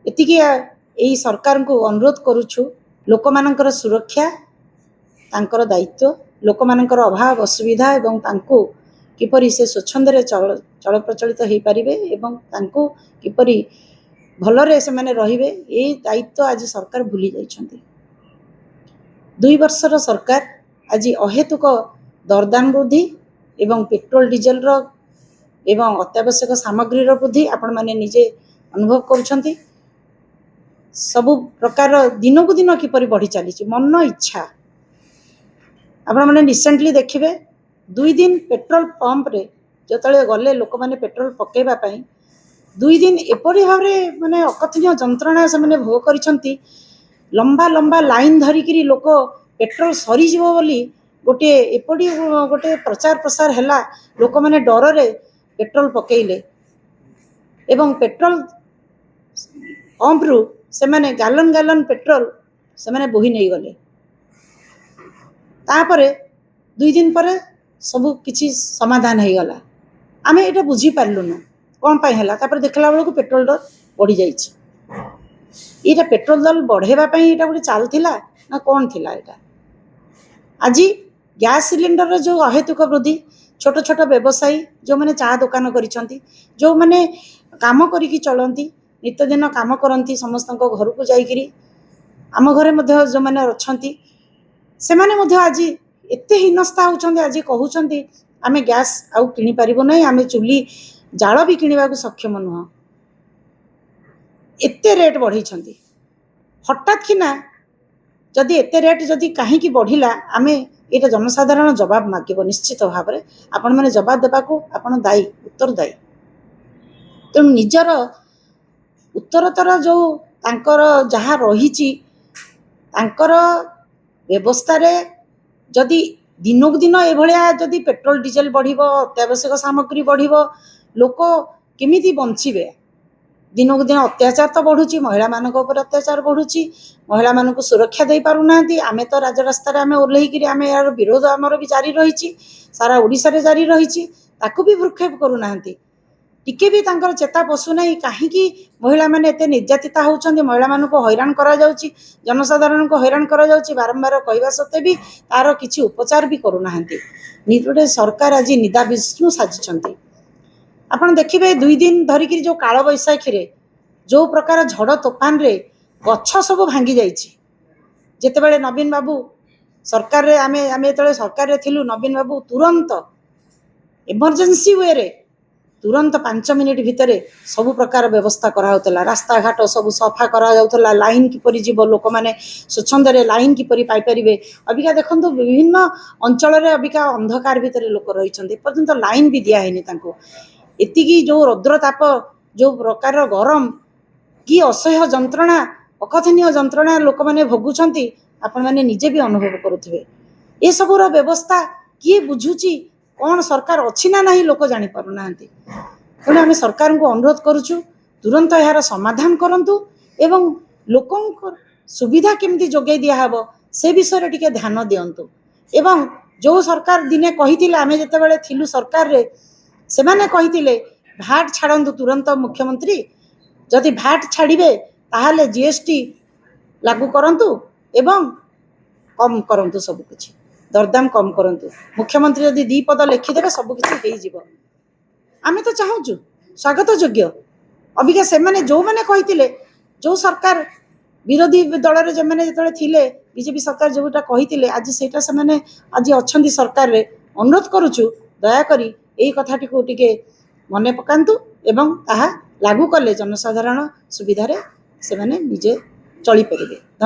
एतिकी यही सरकार को अनुरोध करुछु लोक मानकर सुरक्षा तांकर दायित्व लोक मानकर अभाव असुविधा एवं तांको किपरि से स्वच्छंदरे चल प्रचलित हो पारिबे एवं तांको किपरि भलरे से माने रहिबे ए दायित्व आज सरकार भूली जाइछन्ति। 2 वर्षर सरकार आज अहेतुक दरदाम वृद्धि एवं पेट्रोल डीजेल रो एवं अत्यावश्यक सामग्री वृद्धि आपण माने निजे अनुभव करुछन्ति। सबु प्रकार दिन को दिन किपरि बढ़ी चली मन इच्छा आपण माने रिसेंटली देखिबे 2 दिन पेट्रोल पंप रे जतले गले लोक माने पेट्रोल पकेबा पई 2 दिन एपरि भाव माने अकथनीय जंत्रणा से माने भोग करिसंती। लंबा लंबा लाइन धरिकी लोक पेट्रोल सरी जीवो बोली गोटे एपरि गोटे प्रचार प्रसार हैला लोक माने डर रे पेट्रोल पकेइले एवं पेट्रोल पंप रु से माने गालन गालन पेट्रोल से माने बोही नहीं गले। तापरे 2 दिन पर सब किछि समाधान हो गला। आमे एटा बुझी पारलुनु कोन पाई हैला। तापर देखला बेलको पेट्रोल दर बढ़ी जाइछि। एटा पेट्रोल दर बढ़ेबा पई एटा गोटे चाल थिला ना कोन थिला। एटा आज गैस सिलिंडर रे जो अहेतुक वृद्धि छोट छोट व्यवसायी जो माने चा दुकान करिसंती जो माने काम करिकी चलंती नित्य दिन काम करंती समस्त घर को जाइकरी आम घरे मध्य जो माने अछंती से माने मध्य आज एते हिनस्ता होउछंती। आज कहउछंती आमे गैस आउ किनि परिबो नै आमे चुली जाळ भी किनिबा को सक्षम नुह एते रेट बढ़ी हठात कि ना जदि एते रेट जदि कहीं की बढ़िला आमे एटा जनसाधारण जवाब मागिबो निश्चित भाव में आपण माने जवाब देबा को आपण दायी उत्तरदायी। तेणु निजर उत्तरतर जो तांकर जहाँ रही व्यवस्था रे जदि दिनक दिन एभलिया जदि पेट्रोल डीजेल बढ़िबो अत्यावश्यक सामग्री बढ़िबो लोक केमिति बंचिबे। दिनक दिन अत्याचार तो बढ़ुची महिला मानक ऊपर अत्याचार बढ़ुची महिला मानक सुरक्षा दे पारु नांती। आमे तो राजरास्ता आमे ओल्हेइकरी आमे यार विरोध आमर भी जारी रही सारा ओडिशा रे जारी रही ताकू भी भ्रुक्षेप करू नांती। टिके भी तांकर चेता पशु नहीं कहीं महिला माने एते निर्यातिता होउछन्ती महिला मानक हैरान करा जाउची जनसाधारण को हैरान करा जाउची बारंबार कहवा सत्ते भी तार किछि उपचार भी करू नांती। नितोटे सरकार आज निदा विष्णु साजिछन्ती। आपण देखिबे 2 दिन धरिकी जो काल बैसाखी रे जो प्रकार झड़ तोफान रे गछ सब भांगी जाइछि। जेतेबेले नवीन बाबू सरकार रे आमे जेतेबेले सरकार रे थिलु नवीन बाबू तुरंत इमरजेंसी वे रे तुरंत 5 मिनिट भितर सब प्रकार व्यवस्था कराउतला रास्ता घाट सब सफा करा लाइन किपरि जीव लोक माने स्वच्छंदरे लाइन किपरि पाई परिबे। अबिका देखंतु विभिन्न अंचल रे अबिका अंधकार भितर लोक रहिछन्ती पर्यंत लाइन भी दिया हैनी तांको। एतिकी जो रौद्रताप जो प्रकार गरम कि असह्य जंत्रणा अकथनीय जंत्रणा लोक माने भोगुछन्ती आपण माने निजे भी अनुभव करुथिबे। ए सबुर व्यवस्था किए बुझुची कौन सरकार अच्छी ना नहीं लोक जानी पारु नांती। तेणु आम सरकार को अनुरोध करुचु तुरंत यार समाधान करंतु एवं लोकों सुविधा केमती जोगे दिहब से विषय टिके ध्यान दियंतु। एवं जो सरकार दिने कहिथिले आमे जेतेबेले थिलु सरकार रे से माने कहिथिले भाट छाड़ंतु तुरंत मुख्यमंत्री जदि भाट छाड़िबे ताहाले जीएसटी लागू करंतु एवं कम करंतु सब किछि दरदाम कम करंतु। मुख्यमंत्री यदि 2 पद लिखिदेवे सब किछि हो जिवो। आमे तो चाहूचु स्वागत योग्य। अबिका से माने जो माने कहिथिले जो सरकार विरोधी दल रे जे माने जेतले थिले बीजेपी सरकार जोटा कहिथिले आज सेटा से माने आज अछंती सरकार रे अनुरोध करूचु दया करी एई कथाटी को टिके मने पकांतु एवं ताहा लागू कले जनसाधारण सुविधा रे से माने निजे चली परिबे।